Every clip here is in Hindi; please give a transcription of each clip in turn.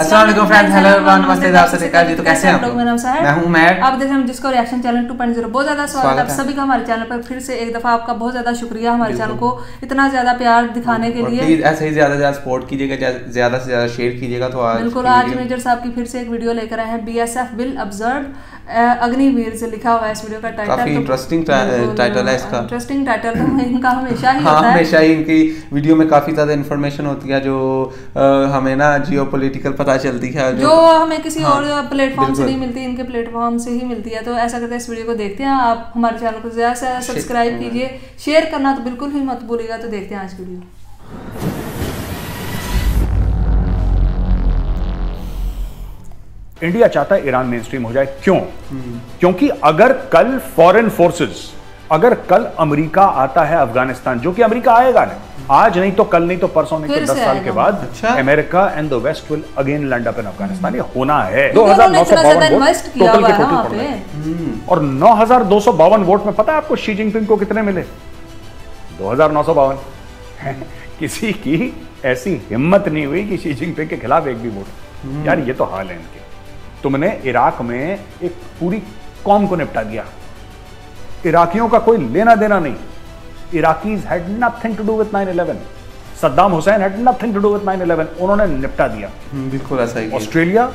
अस्सलाम वालेकुम फ्रेंड्स, हेलो एवरीवन, नमस्ते, आप सत जी। तो कैसे हैं आप लोग? मैं हूं मैट। आप देख रहे हैं जिसको रिएक्शन चैनल 2.0। बहुत ज्यादा स्वागत है सभी का हमारे चैनल पर। फिर से एक दफा आपका बहुत ज्यादा शुक्रिया हमारे चैनल को इतना ज्यादा प्यार दिखाने के लिए। प्लीज ऐसे ही ज्यादा से ज्यादा सपोर्ट कीजिएगा, ज्यादा से ज्यादा शेयर कीजिएगा। तो बिल्कुल, आज मेजर साहब की फिर से एक वीडियो लेकर आए हैं। BSF विल ऑब्जर्व अग्निवीर से लिखा हुआ है इस वीडियो का टाइटल। काफी इंटरेस्टिंग टाइटल है इसका। इंटरेस्टिंग टाइटल तो इनका हमेशा ही होता है। हमेशा ही इनकी वीडियो में काफी ज्यादा इन्फॉर्मेशन होती है जो हमें ना जियोपॉलिटिकल पता चलती है, जो हमें किसी और प्लेटफॉर्म से नहीं मिलती, इनके प्लेटफॉर्म से ही मिलती है। तो ऐसा करते हैं, इस वीडियो को देखते हैं। आप हमारे चैनल को ज्यादा से ज्यादा सब्सक्राइब कीजिए, शेयर करना तो बिल्कुल भी मत भूलिएगा। तो देखते हैं आज की वीडियो। इंडिया चाहता है ईरान मेन स्ट्रीम हो जाए। क्यों? क्योंकि अगर कल फॉरेन फोर्सेस, अगर कल अमेरिका आता है अफगानिस्तान, जो कि अमेरिका आएगा नहीं, आज नहीं तो कल, नहीं तो परसों, नहीं तो 10 साल के बाद, America and the West will again land up in Afghanistan. ये होना है। 2952 वोट टोटल के टोटल पड़ गए और 9252 वोट में पता है आपको शी जिनपिंग को कितने मिले? 2952। किसी की ऐसी हिम्मत नहीं हुई कि शी जिनपिंग के खिलाफ एक भी वोट। यार ये तो हाल है इनके। तुमने इराक में एक पूरी कौम को निपटा दिया। इराकियों का कोई लेना देना नहीं। Iraqis had nothing to do with 9/11। Saddam Hussein had nothing to do with 9/11। उन्होंने निपटा दिया। बिल्कुल ऐसा ही। Australia,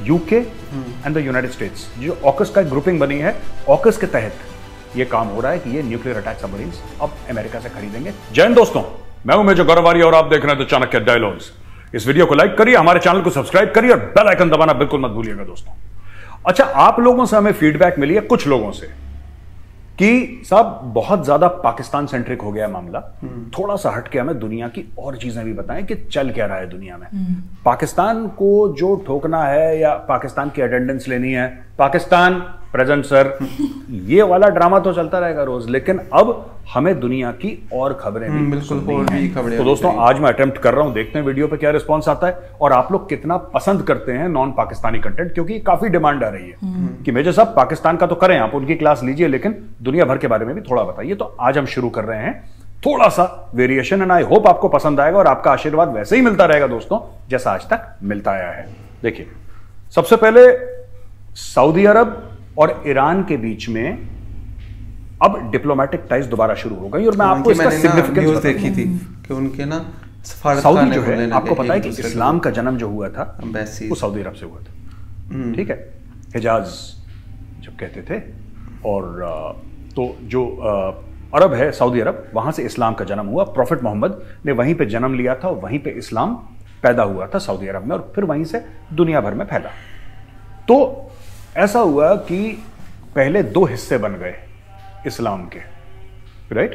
UK and the United States, जो ऑकस का ग्रुपिंग बनी है, ऑकस के तहत यह काम हो रहा है कि ये न्यूक्लियर अटैक सबमरीन्स अब अमेरिका से खरीदेंगे। जय हिंद दोस्तों, मैं हूं मेजर गौरव और आप देख रहे हैं द चाणक्य डायलॉग्स। इस वीडियो को लाइक करिए, हमारे चैनल को सब्सक्राइब करिए और बेल आइकन दबाना बिल्कुल मत भूलिएगा दोस्तों। अच्छा, आप लोगों से हमें फीडबैक मिली है, कुछ लोगों से, कि साहब बहुत ज्यादा पाकिस्तान सेंट्रिक हो गया मामला, थोड़ा सा हट के हमें दुनिया की और चीजें भी बताएं कि चल क्या रहा है दुनिया में। पाकिस्तान को जो ठोकना है या पाकिस्तान की अटेंडेंस लेनी है, पाकिस्तान प्रेजेंट सर, ये वाला ड्रामा तो चलता रहेगा रोज, लेकिन अब हमें दुनिया की और खबरें भी बिल्कुल भी खबरें। तो दोस्तों आज मैं अटेम्प्ट कर रहा हूं, देखते हैं वीडियो पे क्या रिस्पॉन्स आता है और आप लोग कितना पसंद करते हैं नॉन पाकिस्तानी कंटेंट, क्योंकि काफी डिमांड आ रही है कि मेजर साहब पाकिस्तान का तो करें, आप उनकी क्लास लीजिए, लेकिन दुनिया भर के बारे में भी थोड़ा बताइए। तो आज हम शुरू कर रहे हैं थोड़ा सा वेरिएशन, एंड आई होप आपको पसंद आएगा और आपका आशीर्वाद वैसे ही मिलता रहेगा दोस्तों जैसा आज तक मिलता आया है। देखिए, सबसे पहले सऊदी अरब और ईरान के बीच में अब डिप्लोमेटिक टाइज दोबारा शुरू हो गई और मैं आपको इसका सिग्निफिकेंस देखी थी कि उनके ना सऊदी जो है, आपको पता है कि इस्लाम का जन्म जो हुआ था वो सऊदी अरब से हुआ था। ठीक है, हिजाज जब कहते थे, और तो जो अरब है सऊदी अरब, वहां से इस्लाम का जन्म हुआ। प्रॉफिट मोहम्मद ने वहीं पे जन्म लिया था और वहीं पे इस्लाम पैदा हुआ था सऊदी अरब में, और फिर वहीं से दुनिया भर में फैला। तो ऐसा हुआ कि पहले दो हिस्से बन गए इस्लाम के, राइट?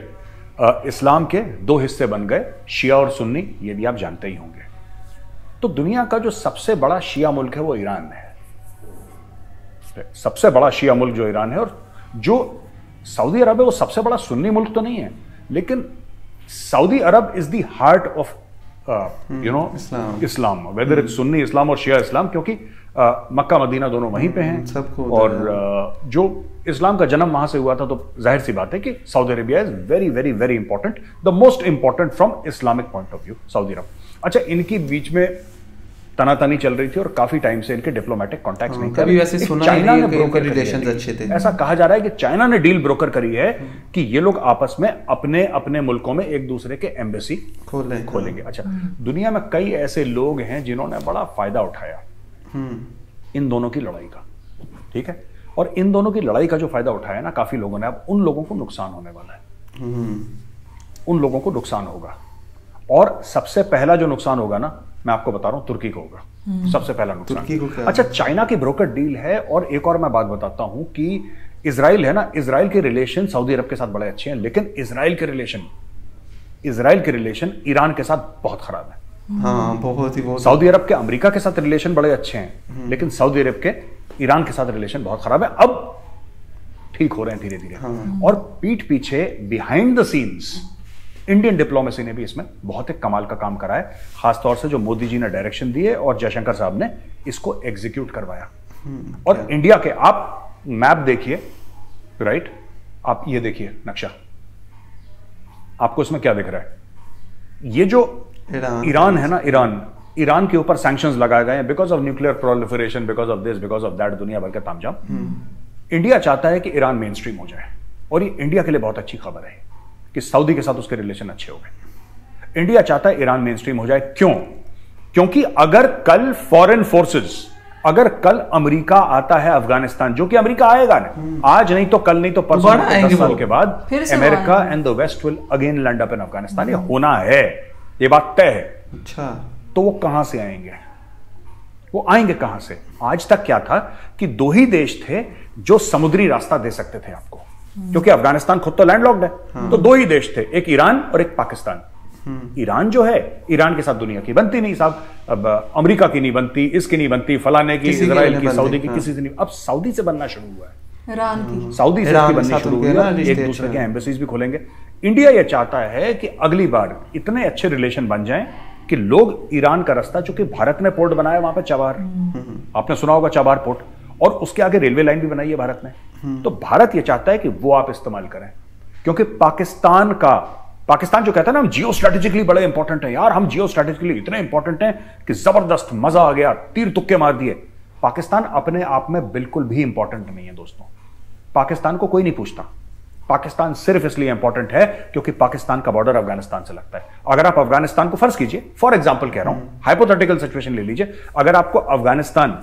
इस्लाम के दो हिस्से बन गए, शिया और सुन्नी, ये भी आप जानते ही होंगे। तो दुनिया का जो सबसे बड़ा शिया मुल्क है वो ईरान है। सबसे बड़ा शिया मुल्क जो ईरान है, और जो सऊदी अरब है वो सबसे बड़ा सुन्नी मुल्क तो नहीं है, लेकिन Saudi Arab is the heart of Islam, whether it's Sunni Islam और शिया इस्लाम, क्योंकि मक्का मदीना दोनों वहीं पे हैं। और जो इस्लाम का जन्म वहां से हुआ था, तो जाहिर सी बात है कि Saudi Arabia is very very very important, the most important from Islamic point of view, Saudi Arab. अच्छा, इनकी बीच में तनातनी चल रही थी और काफी टाइम से इनके डिप्लोमेटिक कॉन्टैक्ट्स नहीं थे। वैसे सुना चाइना ने ब्रोकर रिलेशंस अच्छे थे। ऐसा कहा जा रहा है कि चाइना ने डील ब्रोकर करी है कि ये लोग आपस में अपने अपने मुल्कों में एक दूसरे के एम्बेसी खोलेंगे। अच्छा, दुनिया में कई ऐसे लोग हैं जिन्होंने बड़ा फायदा उठाया इन दोनों की लड़ाई का, ठीक है? और इन दोनों की लड़ाई का जो फायदा उठाया ना काफी लोगों ने, अब उन लोगों को नुकसान होने वाला है। उन लोगों को नुकसान होगा, और सबसे पहला जो नुकसान होगा ना, मैं आपको बता रहा हूं, तुर्की को होगा सबसे पहला नुकसान। तुर्की को क्या? अच्छा, चाइना की ब्रोकर डील है, और एक और मैं बात बताता हूं कि इजराइल है ना, इजराइल के रिलेशन सऊदी अरब के साथ बड़े अच्छे हैं, लेकिन इजराइल के रिलेशन ईरान के साथ बहुत खराब है। हाँ, बहुत ही। सऊदी अरब के अमेरिका के साथ रिलेशन बड़े अच्छे हैं, लेकिन सऊदी अरब के ईरान के साथ रिलेशन बहुत खराब है। अब ठीक हो रहे हैं धीरे धीरे। और पीठ पीछे behind the scenes Indian diplomacy ने भी इसमें बहुत एक कमाल का काम करा है, खासतौर से जो मोदी जी ने डायरेक्शन दिए और जयशंकर साहब ने इसको एग्जीक्यूट करवाया। और इंडिया के आप मैप देखिए, राइट? आप ये देखिए नक्शा, आपको इसमें क्या दिख रहा है? ये जो ईरान है ना, ईरान, ईरान के ऊपर सैंक्शंस लगाए गए हैं because of nuclear proliferation, because of this, because of that, दुनिया भर के तामझाम। इंडिया चाहता है कि ईरान मेन स्ट्रीम हो जाए, और ये इंडिया के लिए बहुत अच्छी खबर है कि सऊदी के साथ उसके रिलेशन अच्छे हो गए। इंडिया चाहता है ईरान मेन स्ट्रीम हो जाए। क्यों? क्योंकि अगर कल फॉरेन फोर्सेस, अगर कल अमेरिका आता है अफगानिस्तान, जो कि अमेरिका आएगा ना, आज नहीं तो कल नहीं तो परसों, 10 साल के बाद America and the West will again land up in Afghanistan. ये होना है, ये बात तय है। अच्छा, तो वो कहां से आएंगे? वो आएंगे कहां से? आज तक क्या था कि 2 ही देश थे जो समुद्री रास्ता दे सकते थे आपको, क्योंकि अफगानिस्तान खुद तो लैंडलॉक्ड है। तो 2 ही देश थे, एक ईरान और एक पाकिस्तान। ईरान जो है, ईरान के साथ दुनिया की बनती नहीं साहब, अब अमेरिका की नहीं बनती, इसकी नहीं बनती, फलाने की, इजराइल की, सऊदी की, किसी से नहीं। अब सऊदी से बनना शुरू हुआ है, ईरान की, सऊदी से बननी शुरू हुई है, एक दूसरे के एम्बेसीज भी खोलेंगे। इंडिया यह चाहता है कि अगली बार इतने अच्छे रिलेशन बन जाएं कि लोग ईरान का रास्ता, चूंकि भारत ने पोर्ट बनाया वहां पे चाबार, आपने सुना होगा चाबार पोर्ट, और उसके आगे रेलवे लाइन भी बनाई है भारत ने। तो भारत यह चाहता है कि वो आप इस्तेमाल करें, क्योंकि पाकिस्तान जो कहता है ना हम जियो स्ट्रेटेजिकली बड़े इंपॉर्टेंट हैं, यार हम जियो स्ट्रेटेजिकली इतने इंपॉर्टेंट हैं कि जबरदस्त मजा आ गया, तीर तुक्के मार दिए। पाकिस्तान अपने आप में बिल्कुल भी इंपॉर्टेंट नहीं है दोस्तों। पाकिस्तान को कोई नहीं पूछता। पाकिस्तान सिर्फ इसलिए इंपॉर्टेंट है क्योंकि पाकिस्तान का बॉर्डर अफगानिस्तान से लगता है। अगर आप अफगानिस्तान को, फर्ज कीजिए, फॉर एग्जांपल कह रहा हूं, हाइपोथेटिकल सिचुएशन ले लीजिए, अगर आपको अफगानिस्तान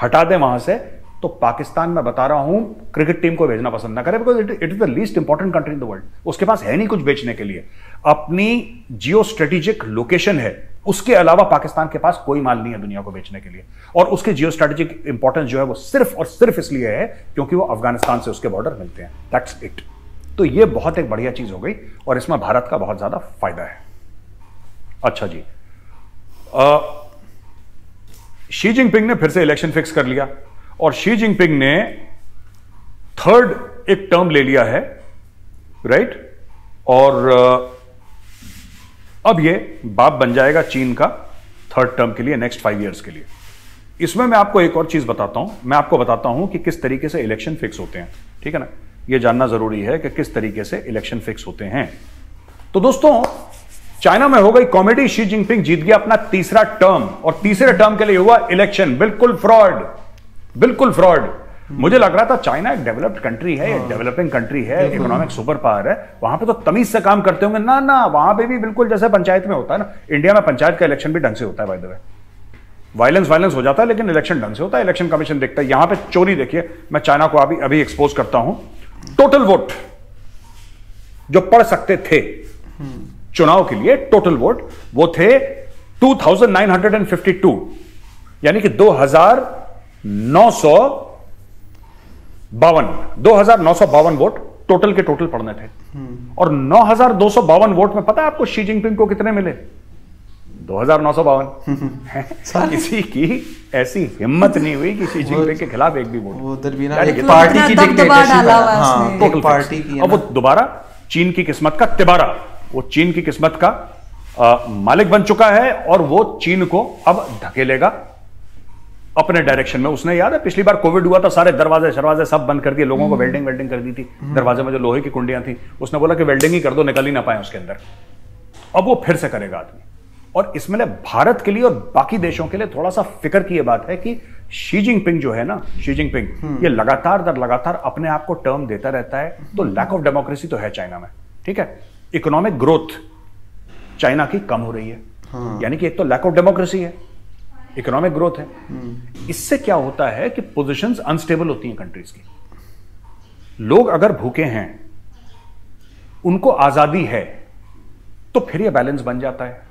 हटा दें वहां से, तो पाकिस्तान, मैं बता रहा हूं, क्रिकेट टीम को भेजना पसंद ना करे, because it is the least important country in the world. उसके पास है नहीं कुछ बेचने के लिए, अपनी जियो स्ट्रेटेजिक लोकेशन है, उसके अलावा पाकिस्तान के पास कोई माल नहीं है दुनिया को बेचने के लिए। और उसके जियो स्ट्रेटेजिक इंपॉर्टेंस जो है वो सिर्फ और सिर्फ इसलिए है क्योंकि वो अफगानिस्तान से उसके बॉर्डर मिलते हैं। That's it. तो ये बहुत एक बढ़िया चीज हो गई और इसमें भारत का बहुत ज्यादा फायदा है। अच्छा जी, शी जिनपिंग ने फिर से इलेक्शन फिक्स कर लिया और शी जिनपिंग ने 3rd एक टर्म ले लिया है, राइट? और अब ये बाप बन जाएगा चीन का 3rd टर्म के लिए, नेक्स्ट 5 इयर्स के लिए। इसमें मैं आपको एक और चीज बताता हूं, मैं आपको बताता हूं कि किस तरीके से इलेक्शन फिक्स होते हैं, ठीक है ना? यह जानना जरूरी है कि किस तरीके से इलेक्शन फिक्स होते हैं। तो दोस्तों, चाइना में हो गई कॉमेडी, शी जिनपिंग जीत गया अपना 3रा टर्म और 3रे टर्म के लिए हुआ इलेक्शन। बिल्कुल फ्रॉड, बिल्कुल फ्रॉड। मुझे लग रहा था चाइना एक डेवलप्ड कंट्री है, एक डेवलपिंग कंट्री है, इकोनॉमिक सुपर पावर है, वहां पे तो तमीज से काम करते होंगे। ना ना, वहां पे भी बिल्कुल जैसे पंचायत में होता है ना, इंडिया में पंचायत का इलेक्शन भी ढंग से होता है। बाय द वे, वायलेंस हो जाता है लेकिन इलेक्शन ढंग से होता है, इलेक्शन कमीशन देखता है। यहां पे चोरी देखिए, मैं चाइना को अभी एक्सपोज करता हूं। टोटल वोट जो पढ़ सकते थे चुनाव के लिए, टोटल वोट वो थे 2952, यानी कि 2952 वोट टोटल के टोटल पड़ने थे। और 9252 वोट में पता है आपको शी जिनपिंग को कितने मिले? 2952। किसी की ऐसी हिम्मत नहीं हुई कि शी जिनपिंग के खिलाफ एक भी वोट, पार्टी की टोटल पार्टी की। अब वो दोबारा चीन की किस्मत का तिबारा, वो चीन की किस्मत का मालिक बन चुका है और वो चीन को अब धकेलेगा अपने डायरेक्शन में। उसने, याद है पिछली बार कोविड हुआ था, सारे दरवाजे शरवाजे सब बंद कर दिए, लोगों को वेल्डिंग कर दी थी दरवाजे में, जो लोहे की कुंडियां थी, उसने बोला कि वेल्डिंग ही कर दो, निकल ही ना पाए उसके अंदर। अब वो फिर से करेगा आदमी। और इसमें भारत के लिए और बाकी देशों के लिए थोड़ा सा फिक्र की यह बात है कि शी जिनपिंग जो है ना, शी जिनपिंग ये लगातार दर लगातार अपने आप को टर्म देता रहता है। तो लैक ऑफ डेमोक्रेसी तो है चाइना में, ठीक है? इकोनॉमिक ग्रोथ चाइना की कम हो रही है, यानी कि एक तो लैक ऑफ डेमोक्रेसी है, इकोनॉमिक ग्रोथ है। इससे क्या होता है कि पोजीशंस अनस्टेबल होती हैं कंट्रीज की। लोग अगर भूखे हैं, उनको आजादी है, तो फिर यह बैलेंस बन जाता है।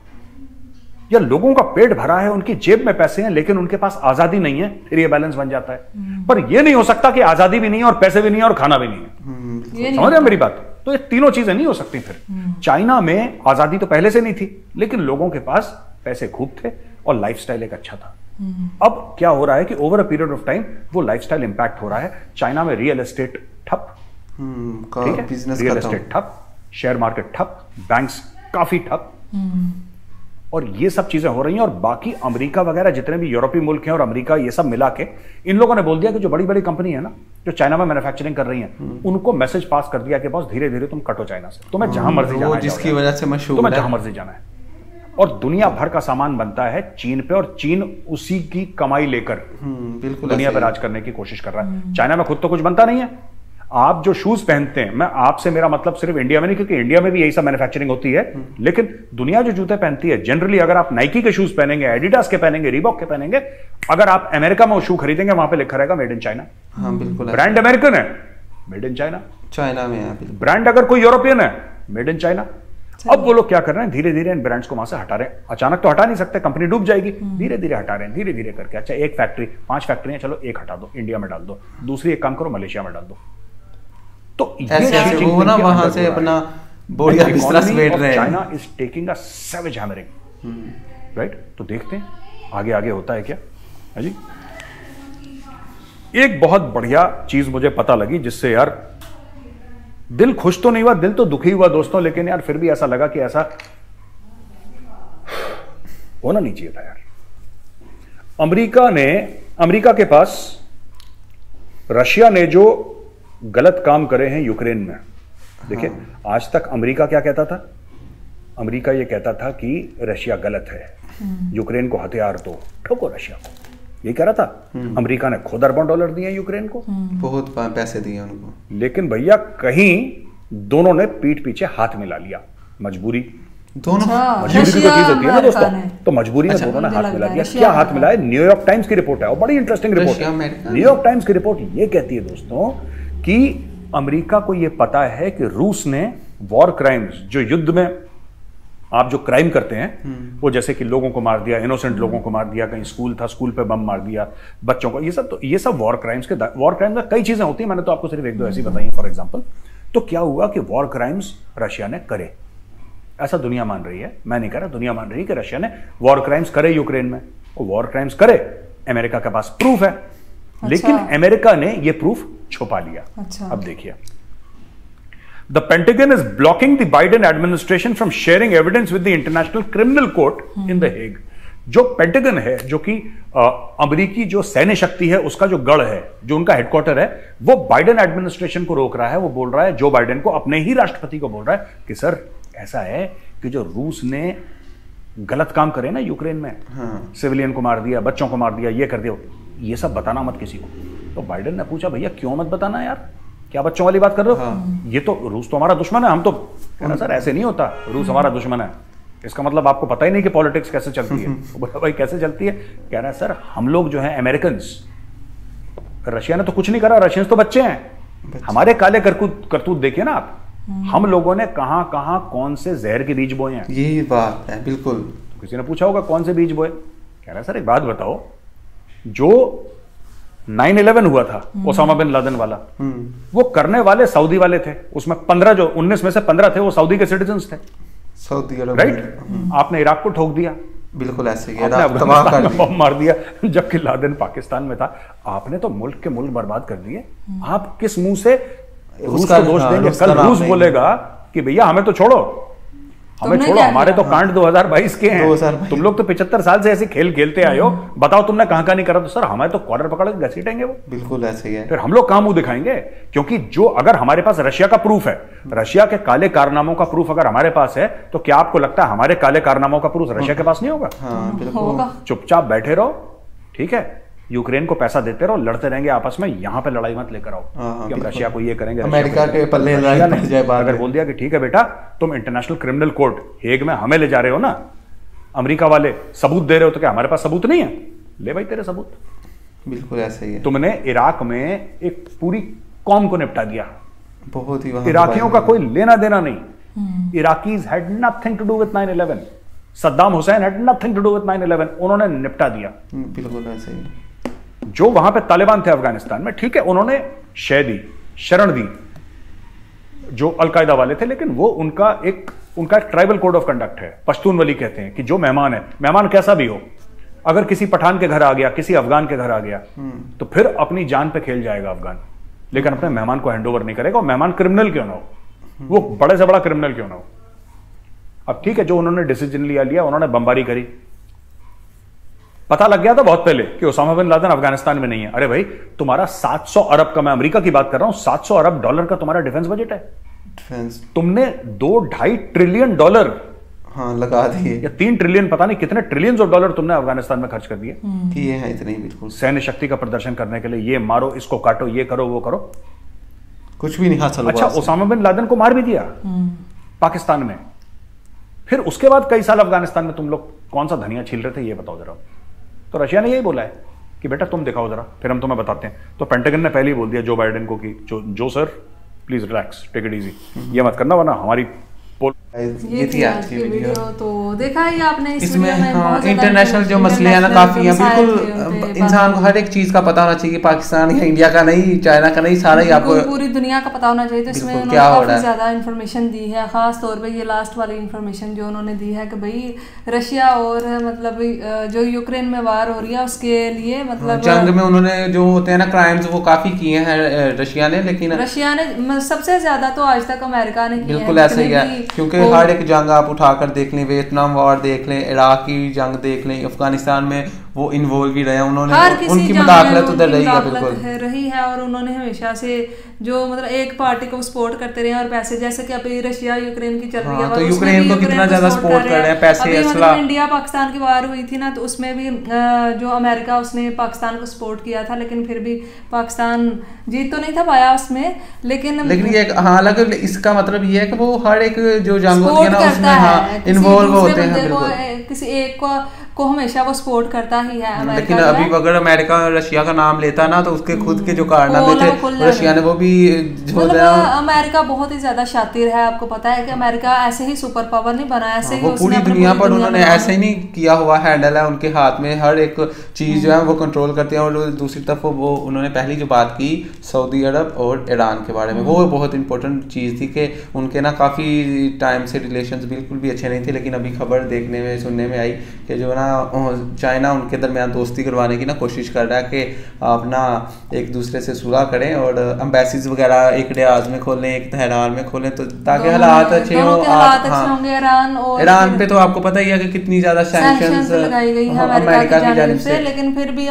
या लोगों का पेट भरा है, उनकी जेब में पैसे हैं लेकिन उनके पास आजादी नहीं है, फिर यह बैलेंस बन जाता है। पर यह नहीं हो सकता कि आजादी भी नहीं है और पैसे भी नहीं है और खाना भी नहीं है। समझ रहे हैं मेरी बात? तो ये तीनों चीजें नहीं हो सकती। फिर चाइना में आजादी तो पहले से नहीं थी, लेकिन लोगों के पास पैसे खूब थे और लाइफस्टाइल एक अच्छा था। अब क्या हो रहा है कि over a period of time वो लाइफस्टाइल इंपैक्ट हो रहा है। चाइना में रियल एस्टेट ठप, ठीक है? रियल एस्टेट ठप, शेयर मार्केट ठप, बैंक्स काफी ठप, और ये सब चीजें हो रही हैं। और बाकी अमेरिका वगैरह जितने भी यूरोपीय मुल्क हैं और अमेरिका, ये सब मिला के इन लोगों ने बोल दिया कि जो बड़ी बड़ी कंपनी है ना, जो चाइना में मैन्युफैक्चरिंग कर रही हैं, उनको मैसेज पास कर दिया कि बॉस धीरे धीरे तुम कटो चाइना से, तुम्हें जहां मर्जी जाना है, जिसकी वजह से मशहूर है, तुम्हें जहां मर्जी जाना है। और दुनिया भर का सामान बनता है चीन पे, और चीन उसी की कमाई लेकर बिल्कुल दुनिया पे राज करने की कोशिश कर रहा है। चाइना में खुद तो कुछ बनता नहीं है। आप जो शूज पहनते हैं, मैं आपसे मेरा मतलब सिर्फ इंडिया में नहीं, क्योंकि इंडिया में भी यही सब मैन्युफैक्चरिंग होती है, लेकिन दुनिया जो जूते पहनती है जनरली, अगर आप नाइकी के शूज पहनेंगे, एडिडास के पहनेंगे, रीबॉक के पहनेंगे, अगर आप अमेरिका में वो शू खरीदेंगे वहां पे लिखा रहेगा मेड इन चाइना। हाँ बिल्कुल, ब्रांड अमेरिकन है, मेड इन चाइना। चाइना में है। ब्रांड अगर कोई यूरोपियन है, मेड इन चाइना। अब वो लोग क्या कर रहे हैं, धीरे धीरे इन ब्रांड्स को वहां से हटा रहे हैं। अचानक तो हटा नहीं सकते, कंपनी डूब जाएगी, धीरे धीरे हटा रहे हैं, धीरे धीरे करके। अच्छा, एक फैक्ट्री, 5 फैक्ट्रियां, चलो एक हटा दो, इंडिया में डाल दो, दूसरी एक काम करो मलेशिया में डाल दो। तो ऐसे वो ना वहां से अपना बढ़िया बिजनेस बैठ रहे हैं। China is taking a savage hammering, right. तो देखते हैं आगे आगे होता है क्या है जी। एक बहुत बढ़िया चीज मुझे पता लगी, जिससे यार दिल खुश तो नहीं हुआ, दिल तो दुखी हुआ दोस्तों, लेकिन यार फिर भी ऐसा लगा कि ऐसा होना नहीं चाहिए था यार। अमेरिका के पास रशिया ने जो गलत काम करे हैं यूक्रेन में, देखिए आज तक अमेरिका क्या कहता था, अमेरिका ये कहता था कि रशिया गलत है, यूक्रेन को हथियार दो, ठोको रशिया को, ये कह रहा था। अमेरिका ने खुद अरबों डॉलर दिए यूक्रेन को, बहुत पैसे दिए उनको, लेकिन भैया कहीं दोनों ने पीठ पीछे हाथ मिला लिया, मजबूरी। दोनों मजबूरी की तो चीज होती है ना दोस्तों, तो मजबूरी में दोनों ने हाथ मिला दिया। क्या हाथ मिलाया? न्यूयॉर्क टाइम्स की रिपोर्ट है, और बड़ी इंटरेस्टिंग रिपोर्ट है। न्यूयॉर्क टाइम्स की रिपोर्ट ये कहती है दोस्तों कि अमेरिका को यह पता है कि रूस ने वॉर क्राइम्स, जो युद्ध में आप जो क्राइम करते हैं, वो जैसे कि लोगों को मार दिया, इनोसेंट लोगों को मार दिया, कहीं स्कूल था स्कूल पे बम मार दिया, बच्चों को, ये सब वॉर क्राइम्स वॉर क्राइम्स में कई चीजें होती हैं, मैंने तो आपको सिर्फ एक दो ऐसी बताई फॉर एग्जांपल। तो क्या हुआ कि वॉर क्राइम्स रशिया ने करे, ऐसा दुनिया मान रही है, मैं नहीं कह रहा, दुनिया मान रही है कि रशिया ने वॉर क्राइम्स करे यूक्रेन में, और वॉर क्राइम्स करे, अमेरिका के पास प्रूफ है। अच्छा। लेकिन अमेरिका ने यह प्रूफ छुपा लिया। अच्छा। अब देखिए, The Pentagon is blocking the Biden administration from sharing evidence with the International Criminal Court in The Hague. जो पेंटागन है, जो कि अमेरिकी जो सैन्य शक्ति है उसका जो गढ़ है, जो उनका हेडक्वार्टर है, वो बाइडेन एडमिनिस्ट्रेशन को रोक रहा है। वो बोल रहा है, जो बाइडेन को, अपने ही राष्ट्रपति को बोल रहा है कि सर ऐसा है कि जो रूस ने गलत काम करे ना यूक्रेन में, सिविलियन को मार दिया, बच्चों को मार दिया, ये कर दिया, ये सब बताना मत किसी को। तो बाइडेन ने पूछा, भैया क्यों मत बताना यार, क्या बच्चों वाली बात कर रहे हो? ये तो रूस तो हमारा दुश्मन है, हम तो कह रहे सर ऐसे नहीं होता, रूस हमारा दुश्मन है, इसका मतलब आपको पता ही नहीं कि पॉलिटिक्स कैसे चलती है। बोला भाई कैसे चलती है? कह रहा है सर हम लोग जो हैं अमेरिकन, रशिया ने तो कुछ नहीं करा, रशियंस तो बच्चे हैं, हमारे काले करतूत देखिए ना आप, हम लोगों ने कहां कहां कौन से जहर के बीज बोए हैं। यही बात है बिल्कुल। तो किसी ने पूछा होगा कौन से बीज बोए, कह रहा है सर एक बात बताओ, जो 9/11 हुआ था ओसामा बिन लादेन वाला, वो करने वाले सऊदी वाले थे, उसमें 15 जो 19 में से 15 थे वो सऊदी के सिटीजन्स थे, सऊदी अरब, राइट। आपने इराक को ठोक दिया, बिल्कुल ऐसे ही, अफगानिस्तान में बम मार दिया, जबकि लादेन पाकिस्तान में था। आपने तो मुल्क के मुल्क बर्बाद कर दिए। आप किस मुंह से रूस को दोष देंगे? कल रूस बोलेगा कि भैया हमें तो छोड़ो, हमें छोड़ो, हमारे तो कांड 2022 के हैं, तुम लोग तो 75 साल से ऐसे खेल खेलते आए हो, बताओ तुमने कहां नहीं करा। तो सर हमें तो कॉलर पकड़ के घसीटेंगे वो, बिल्कुल ऐसे ही है। फिर हम लोग कहां मुंह दिखाएंगे? क्योंकि जो अगर हमारे पास रशिया का प्रूफ है, रशिया के काले कारनामों का प्रूफ अगर हमारे पास है, तो क्या आपको लगता है हमारे काले कारनामों का प्रूफ रशिया के पास नहीं होगा? चुपचाप बैठे रहो, ठीक है, यूक्रेन को पैसा देते रहो, लड़ते रहेंगे आपस में, यहां पे लड़ाई मत लेकर आओ कि हम रशिया को ये करेंगे, अमेरिका के पल्ले अगर बोल दिया कि ठीक है बेटा तुम इंटरनेशनल क्रिमिनल कोर्ट हेग में हमें ले जा रहे हो ना, अमेरिका वाले सबूत दे रहे हो, तो क्या हमारे पास सबूत नहीं है? ले भाई तेरे सबूत। बिल्कुल ऐसे ही है। तुमने इराक में एक पूरी कौम को निपटा दिया, बहुत ही, इराकियों का कोई लेना देना नहीं। Iraqis had nothing to do with 9/11, Saddam Hussein had nothing to do with 9/11, उन्होंने निपटा दिया। बिल्कुल ऐसे ही। जो वहां पे तालिबान थे अफगानिस्तान में, ठीक है, उन्होंने शरण दी जो अलकायदा वाले थे, लेकिन वो उनका एक ट्राइबल कोड ऑफ कंडक्ट है, पश्तूनवली कहते हैं, कि जो मेहमान है, मेहमान कैसा भी हो, अगर किसी पठान के घर आ गया, किसी अफगान के घर आ गया, तो फिर अपनी जान पे खेल जाएगा अफगान, लेकिन अपने मेहमान को हैंड ओवर नहीं करेगा, और मेहमान क्रिमिनल क्यों ना हो, वो बड़े से बड़ा क्रिमिनल क्यों ना हो। अब ठीक है, जो उन्होंने डिसीजन लिया, उन्होंने बमबारी करी, पता लग गया था बहुत पहले कि ओसामा बिन लादेन अफगानिस्तान में नहीं है। अरे भाई तुम्हारा 700 अरब का, मैं अमेरिका की बात कर रहा हूं, 700 अरब डॉलर का तुम्हारा डिफेंस बजट है, तुमने $2-2.5 ट्रिलियन हाँ लगा दिए, या 3 ट्रिलियन, पता नहीं कितने ट्रिलियंस ऑफ डॉलर तुमने अफगानिस्तान में खर्च कर दिए। किए हैं इतने ही, बिल्कुल सैन्य शक्ति का प्रदर्शन करने के लिए, ये मारो, इसको काटो, ये करो, वो करो, कुछ भी नहीं हासिल हुआ। अच्छा, ओसामा बिन लादेन को मार भी दिया पाकिस्तान में। फिर उसके बाद कई साल अफगानिस्तान में तुम लोग कौन सा धनिया छील रहे थे, ये बताओ जरा। तो रशिया ने यही बोला है कि बेटा तुम दिखाओ जरा, फिर हम तुम्हें बताते हैं। तो पेंटागन ने पहले ही बोल दिया जो बाइडेन को कि Joe sir please relax, take it easy, ये मत करना वरना हमारी ये थी आज की वीडियो। तो देखा ही आपने इसमें हाँ, इंटरनेशनल जो मसले हैं ना काफी हैं, बिल्कुल इंसान को हर एक चीज का पता होना चाहिए, पाकिस्तान या इंडिया का नहीं, चाइना का नहीं, सारा ही आपको पूरी दुनिया का पता होना चाहिए। तो इसमें उन्होंने काफी ज्यादा इन्फॉर्मेशन दी है, खास तौर पे ये लास्ट वाली इन्फॉर्मेशन जो उन्होंने दी है कि भाई रशिया और मतलब जो यूक्रेन में वार हो रही है उसके लिए मतलब जंग में उन्होंने जो होते हैं ना क्राइम्स वो काफी किए हैं रशिया ने, लेकिन रशिया ने सबसे ज्यादा तो आज तक अमेरिका ने किए हैं। बिल्कुल ऐसा ही है, क्योंकि हर एक जंग आप उठाकर देख लें, वियतनाम वॉर देख लें, इराक की जंग देख लें, अफगानिस्तान में वो इन्वॉल्व भी रहे, उन्होंने उनकी मुदाखलत उधर रही है, बिल्कुल रही है। और उन्होंने हमेशा से जो मतलब एक पार्टी को सपोर्ट करते रहे और पैसे, जैसे कि अभी रशिया यूक्रेन की चल रही है, तो यूक्रेन को कितना ज्यादा सपोर्ट कर रहे हैं, पैसे असला। इंडिया पाकिस्तान की वार हुई थी ना, तो उसमें भी जो अमेरिका उसने पाकिस्तान को सपोर्ट किया था, लेकिन फिर भी पाकिस्तान जीत तो नहीं था पाया उसमें। लेकिन ये हालांकि इसका मतलब ये है कि वो हर एक जो जंग होती है ना उसमें हाँ इन्वॉल्व होते हैं, किसी एक को हमेशा वो सपोर्ट करता ही है। लेकिन अभी अगर अमेरिका रशिया का नाम लेता ना तो उसके खुद के जो कारनामे थे रशिया ने वो भी अमेरिका बहुत ही ज्यादा शातिर है। आपको पता है कि अमेरिका ऐसे ही सुपर पावर नहीं बना, ऐसे ही पूरी दुनिया पर उन्होंने ऐसे ही नहीं किया हुआ हैंडल है, उनके हाथ में हर एक चीज जो है वो कंट्रोल करते हैं। और दूसरी तरफ वो उन्होंने पहली जो बात की सऊदी अरब और ईरान के बारे में, वो बहुत इंपॉर्टेंट चीज थी कि उनके ना काफी टाइम से रिलेशंस बिल्कुल भी अच्छे नहीं थे, लेकिन अभी खबर देखने में सुनने में आई कि जो ना चाइना उनके दरमियान दोस्ती करवाने की ना कोशिश कर रहा है कि आप ना एक दूसरे से सुलह करें और एम्बेसीज वगैरह एक रियाद में खोलें, एक तेहरान में खोलें, तो ताकि हालात अच्छे हो। ईरान पे तो आपको पता ही है कि कितनी ज्यादा सैंक्शंस लगाई गई है अमेरिका की जानिब से, लेकिन फिर भी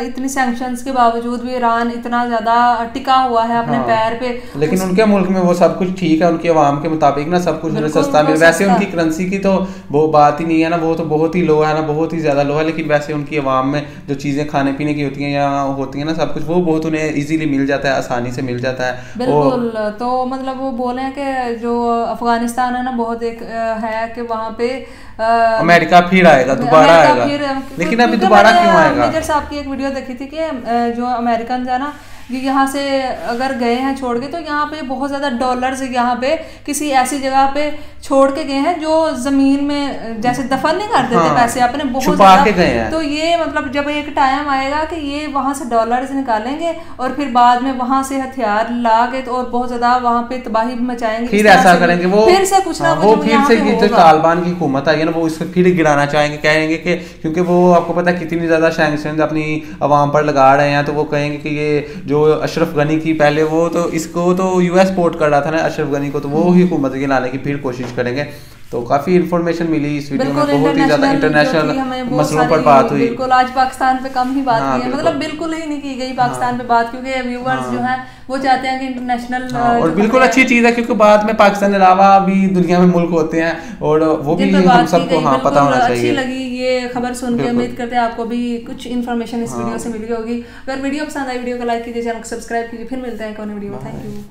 इतनी सैंक्शंस के बावजूद भी ईरान इतना ज्यादा टिका हुआ है अपने पैर पे। लेकिन उनके मुल्क में वो सब कुछ ठीक है, उनकी आवाम के मुताबिक ना सब कुछ उन्हें सस्ता मिल, वैसे उनकी करेंसी की तो वो बात ही नहीं है ना, वो तो बहुत ही लो है ना, बहुत ही ज्यादा लो है। लेकिन वैसे उनकी आवाम में जो चीजें खाने पीने की होती हैं या होती हैं ना सब कुछ, वो बहुत उन्हें इजीली मिल जाता है, आसानी से मिल जाता है। बिल्कुल। तो मतलब वो बोले हैं कि जो अफगानिस्तान है ना बहुत एक है कि वहाँ पे अमेरिका फिर आएगा, दोबारा आएगा, लेकिन अभी दोबारा क्यों आएगा? मेजर साहब की एक वीडियो देखी थी कि जो अमेरिकन है ना ये यहाँ से अगर गए हैं छोड़ के, तो यहाँ पे बहुत ज़्यादा डॉलर्स यहाँ पे किसी ऐसी जगह पे छोड़ के गए हैं जो ज़मीन में जैसे दफन नहीं कर देते पैसे अपने, बहुत ज़्यादा गए हैं। तो ये मतलब जब एक टाइम आएगा कि ये वहाँ से डॉलर्स निकालेंगे और फिर बाद में वहाँ से हथियार ला के तो और बहुत ज़्यादा वहाँ पे तबाही मचाएंगे, फिर ऐसा करेंगे वो, फिर से कुछ ना वो फिर से जो तालिबान की हुकूमत आई है ना वो इसको फिर गिराना चाहेंगे, कहेंगे कि क्योंकि वो आपको पता है कितनी ज़्यादा सैंक्शंस अपनी आवाम पर लगा रहे हैं, तो वो कहेंगे कि ये जो अशरफ गनी की पहले वो तो इसको तो यूएस सपोर्ट कर रहा था ना अशरफ गनी को, तो वो ही हुकूमत के लाने की फिर कोशिश करेंगे। तो काफी इन्फॉर्मेशन मिली इस वीडियो में, बहुत ही ज्यादा इंटरनेशनल मसलों पर बात हुई। बिल्कुल आज पाकिस्तान पे कम ही बात की है, मतलब बिल्कुल ही नहीं की गई पाकिस्तान पे बात, क्योंकि व्यूअर्स जो हैं वो चाहते हैं कि इंटरनेशनल और बिल्कुल अच्छी चीज है, क्योंकि बाद में पाकिस्तान के अलावा भी दुनिया में मुल्क होते हैं और वो भी हम सबको पता होना चाहिए। अच्छी लगी ये खबर सुन के, उम्मीद करते हैं आपको भी कुछ इन्फॉर्मेशन इस वीडियो से मिली होगी। अगर वीडियो पसंद आई वीडियो को लाइक कीजिए, चैनल को सब्सक्राइब कीजिए, फिर मिलते हैं एक और वीडियो में। Thank you.